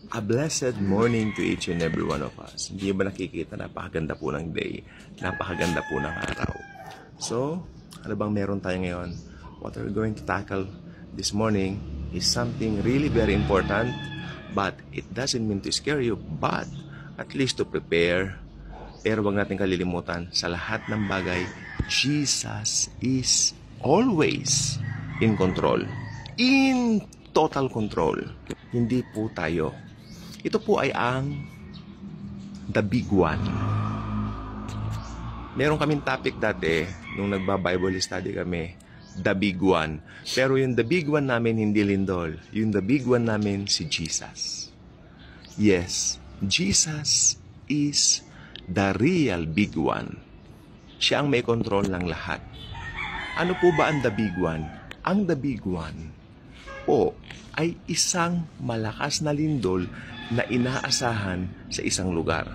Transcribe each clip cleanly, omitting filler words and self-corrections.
A blessed morning to each and every one of us. Hindi ba nakikita, napakaganda po ng day, napakaganda po ng araw. So, ano bang meron tayo ngayon? What we're going to tackle this morning is something really very important, but it doesn't mean to scare you, but at least to prepare. Pero wag natin kalilimutan, sa lahat ng bagay, Jesus is always in control. In total control. Hindi po tayo. Ito po ay ang The Big One. Meron kaming topic dati, nung nagba-Bible study kami, The Big One. Pero yung The Big One namin hindi lindol. Yung The Big One namin si Jesus. Yes, Jesus is the real Big One. Siya ang may control ng lahat. Ano po ba ang The Big One? Ang The Big One po ay isang malakas na lindol na inaasahan sa isang lugar.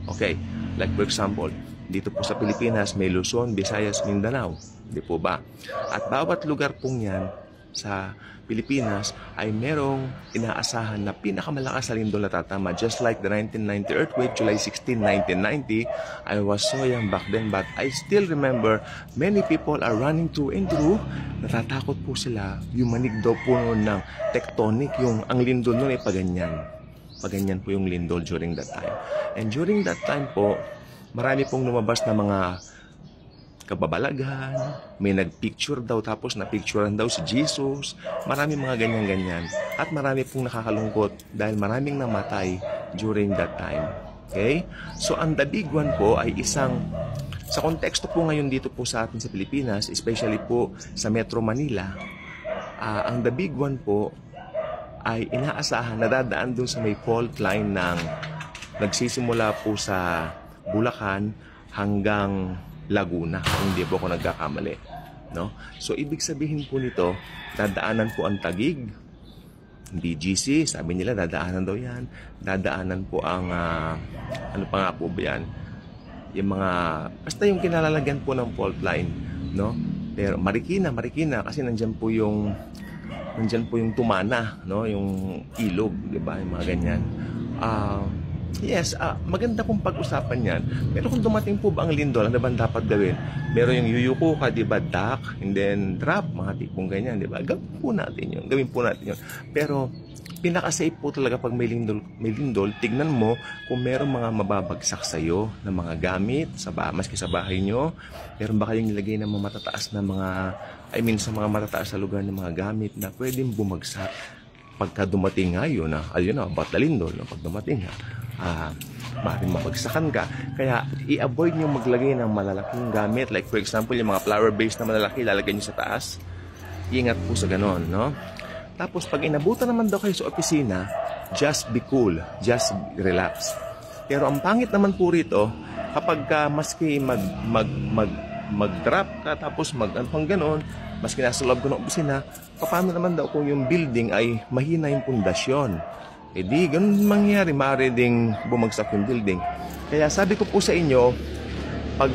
Okay, like for example, dito po sa Pilipinas may Luzon, Visayas, Mindanao. Di po ba? At bawat lugar pong yan sa Pilipinas ay merong inaasahan na pinakamalakas na lindol na tatama. Just like the 1990 earthquake, July 16, 1990. I was so young back then, but I still remember many people are running through and through. Natatakot po sila. Yung manig daw po noon ng tectonic, yung ang lindol noon ay paganyan. Paganyan po yung lindol during that time. And during that time po, marami pong lumabas na mga kababalaghan, may nagpicture daw tapos napicturean daw si Jesus, marami mga ganyan-ganyan. At marami pong nakakalungkot dahil maraming namatay during that time. Okay? So, ang The Big One po ay isang, sa konteksto po ngayon dito po sa atin sa Pilipinas, especially po sa Metro Manila, ang The Big One po ay inaasahan na dadaan dun sa may fault line ng nagsisimula po sa Bulacan hanggang Laguna, kung hindi po ako nagkakamali. No? So, ibig sabihin po nito, dadaanan po ang Taguig, BGC, sabi nila, dadaanan daw yan. Dadaanan po ang, ano pa nga po ba yan? Yung mga, basta yung kinalalagyan po ng fault line. No? Pero Marikina, kasi nandyan po yung Tumana, no? Yung ilog, di ba? Yung mga ganyan. Yes, maganda pong pag-usapan yan. Pero kung dumating po ba ang lindol, ano ba dapat gawin? Meron yung yuyuko ka, di ba, duck, and then drop, mga tipong ganyan, di ba? Gawin po natin yun. Pero, pinaka-safe po talaga pag may lindol, tignan mo kung meron mga mababagsak sa'yo na mga gamit, maski sa bahay nyo, meron ba kayong nilagay ng mga matataas na sa mga matataas na lugar ng mga gamit na pwedeng bumagsak pagka dumating nga yun, ayun na, ba't lindol, pag dumating nga, maaaring mapagsakan ka. Kaya, i-avoid nyo maglagay ng malalaking gamit. Like, for example, yung mga flower base na malalaki, lalagay nyo sa taas. Ingat po sa ganon, no? Tapos, pag inabutan naman daw kayo sa opisina, just be cool, just relax. Pero ang pangit naman po rito, kapag maski mag-drop ka, tapos mag-anpang ganon, maski nasa loob ko ng opisina, paano naman daw kung yung building ay mahina yung pundasyon? Eh di, ganun mangyari, maaari ding bumagsak yung building. Kaya sabi ko po sa inyo, pag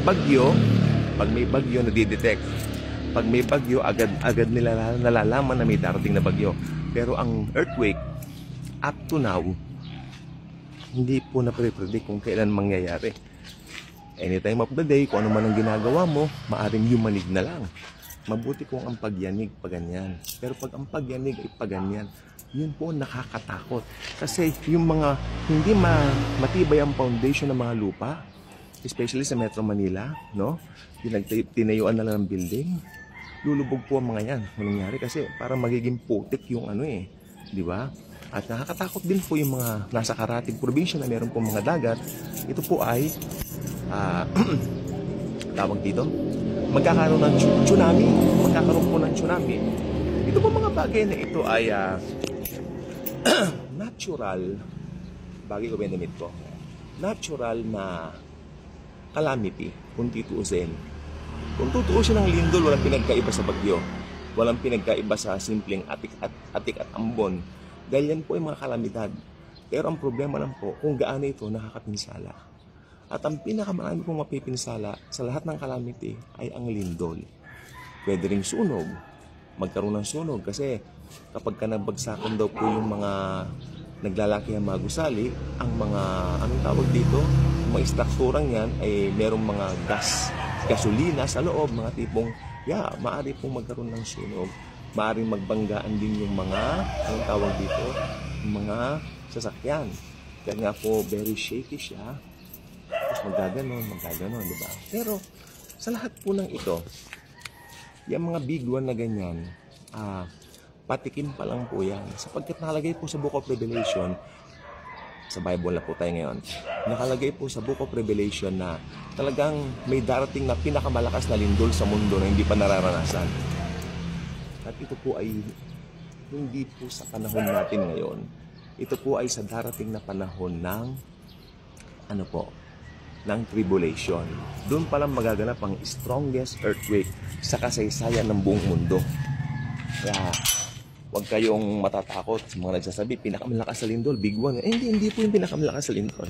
may bagyo, nadidetect. Pag may bagyo, agad nila nalalaman na may darating na bagyo. Pero ang earthquake, up to now, hindi po na-predict kung kailan mangyayari. Anytime of the day, kung ano man ang ginagawa mo, maaring yumanig na lang. Mabuti kung ang pagyanig paganyan. Pero pag ang pagyanig ay paganyan, yun po nakakatakot. Kasi yung mga hindi matibay ang foundation ng mga lupa, especially sa Metro Manila, no? Tinayuan na lang ng building, lulubog po ang mga yan. Anong nangyari? Kasi para magiging putik yung di ba? At nakakatakot din po yung mga nasa karatig probinsya na meron po mga dagat. Ito po ay tawag dito, magkakaroon ng tsunami. Magkakaroon po ng tsunami. Ito po mga bagay na ito ay natural, bagay ko benefit ko, natural na calamity kung tutuusin. Kung tutuusin ng lindol, walang pinagkaiba sa bagyo. Walang pinagkaiba sa simpleng atik at ambon. Dahil yan po ay mga kalamidad. Pero ang problema lang po, kung gaano ito nakakapinsala. At ang pinakamarami pong mapipinsala sa lahat ng calamity ay ang lindol. Pwede ring sunog. Magkaroon ng sunog kasi kapag ka nabagsakan daw po yung mga naglalaki ang mga gusali, ang mga, anong tawag dito, mga strukturang yan ay merong mga gasolina sa loob, mga tipong, maaari pong magkaroon ng sunog. Maaaring magbanggaan din yung mga, anong tawag dito, mga sasakyan. Kaya nga po, very shaky siya. Tapos magaganon, di ba? Pero, sa lahat po ng ito, yung mga big one na ganyan, patikim pa lang po yan. Sapagkat nakalagay po sa Book of Revelation, sa Bible na po tayo ngayon, nakalagay po sa Book of Revelation na talagang may darating na pinakamalakas na lindol sa mundo na hindi pa nararanasan. At ito po ay hindi po sa panahon natin ngayon. Ito po ay sa darating na panahon ng ng tribulation. Doon palang magaganap ang strongest earthquake sa kasaysayan ng buong mundo. Kaya huwag kayong matatakot sa mga nagsasabi, pinakamalakas sa lindol, big one. Hindi po yung pinakamalakas sa lindol.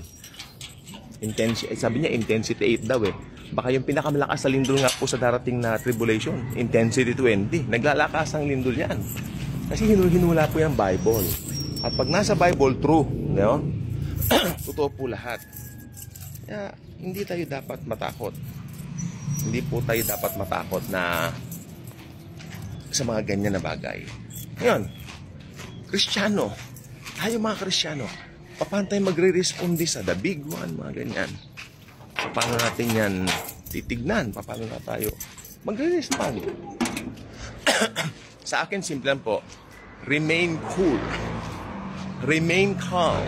Sabi niya, intensity 8 daw eh. Baka yung pinakamalakas sa lindol nga po sa darating na tribulation, intensity 20. Naglalakas ang lindol yan. Kasi hinula po yung Bible. At pag nasa Bible, true. No? Totoo po lahat. Kaya, hindi tayo dapat matakot. Hindi po tayo dapat matakot na sa mga ganyan na bagay. Ngayon, Kristiyano, tayo mga Kristiyano, paano tayo magre-responde sa the big one, mga ganyan? Paano natin yan titignan? Paano na tayo magre-respond? Sa akin, simple lang po, remain cool, remain calm,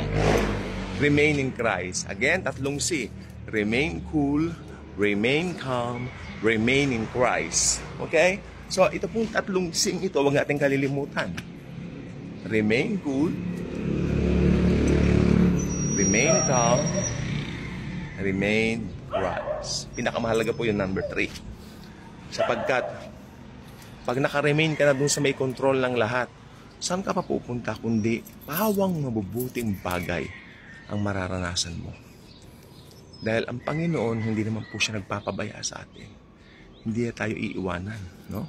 remain in Christ. Again, 3 C. Remain cool, remain calm, remain in Christ. Okay? So, ito pong 3 sing ito, huwag natin kalilimutan. Remain cool, remain calm, remain Christ. Pinakamahalaga po yung number 3. Sapagkat, pag naka-remain ka na dun sa may control ng lahat, saan ka pa pupunta kundi pawang mabubuting bagay ang mararanasan mo. Dahil ang Panginoon, hindi naman po siya nagpapabaya sa atin. Hindi tayo iiwanan, no?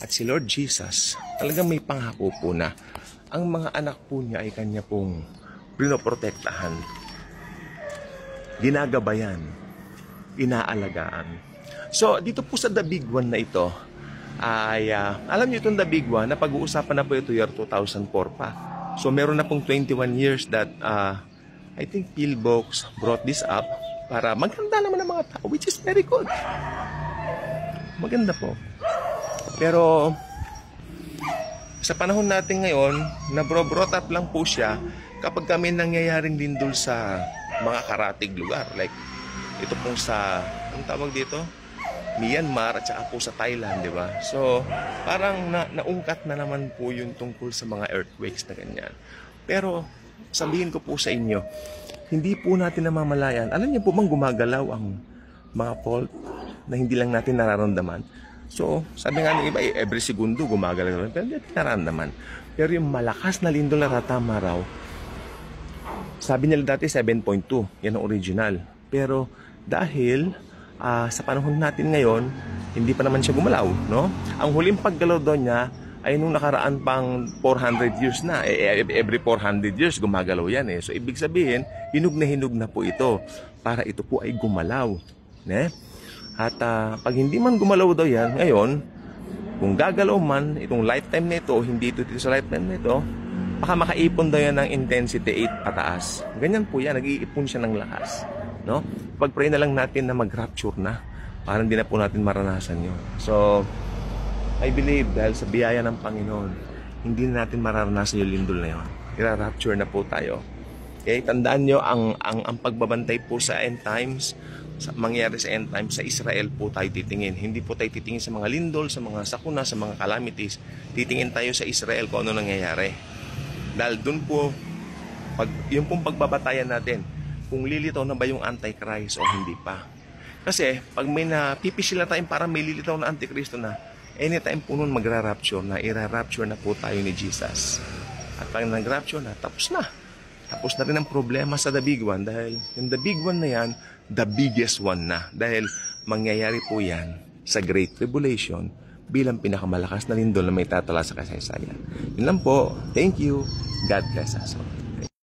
At si Lord Jesus, talagang may pangako po na ang mga anak po niya ay kanya pong pinoprotektahan, ginagabayan, inaalagaan. So, dito po sa The Big One na ito, ay, alam niyo itong The Big One, na pag-uusapan na po ito year 2004 pa. So, meron na pong 21 years that, I think Pillbox brought this up para maganda naman ng mga tao, which is very good. Maganda po. Pero, sa panahon natin ngayon, na-brought up lang po siya kapag kami nangyayaring lindol sa mga karatig lugar. Like, ito pong sa, ang tawag dito? Myanmar at saka po sa Thailand, di ba? So, parang naungkat na naman po yung tungkol sa mga earthquakes na ganyan. Pero, sabihin ko po sa inyo, hindi po natin namamalayan. Alam niyo po bang gumagalaw ang mga fault na hindi lang natin nararamdaman? So, sabi nga ng iba, every segundo gumagalaw. Pero hindi natin nararamdaman. Pero yung malakas na lindol na tatama raw, sabi nila dati 7.2. Yan ang original. Pero dahil sa panahon natin ngayon, hindi pa naman siya gumalaw, no? Ang huling paggalaw doon niya ay nung nakaraan pang 400 years na. Every 400 years gumagalaw yan eh. So ibig sabihin, hinug na po ito para ito po ay gumalaw. Ne? At pag hindi man gumalaw daw yan, ngayon, kung gagalaw man itong lifetime na ito, hindi ito sa lifetime na ito, baka makaipon daw yan ng intensity 8 pataas. Ganyan po yan, nag-iipon siya ng lakas. No? Pag-pray na lang natin na mag-rapture na, para hindi na po natin maranasan yun. So, I believe dahil sa biyaya ng Panginoon, hindi na natin mararanasan yung lindol na yun. I-rapture na po tayo. Okay? Tandaan nyo, ang pagbabantay po sa end times, mangyari sa end times, sa Israel po tayo titingin. Hindi po tayo titingin sa mga lindol, sa mga sakuna, sa mga calamities. Titingin tayo sa Israel kung ano nangyayari. Dahil dun po, yung pong pagbabatayan natin, kung lilitaw na ba yung Antichrist o hindi pa. Kasi, pag may napipisil na tayong parang may lilitaw na Antikristo na, anytime po nun magra-rapture na, ira-rapture na po tayo ni Jesus. At pag nag-rapture na, tapos na. Tapos na rin ang problema sa The Big One dahil yung The Big One na yan, the biggest one na. Dahil mangyayari po yan sa Great Tribulation bilang pinakamalakas na lindol na may tatala sa kasaysayan. Yun lang po. Thank you. God bless us all.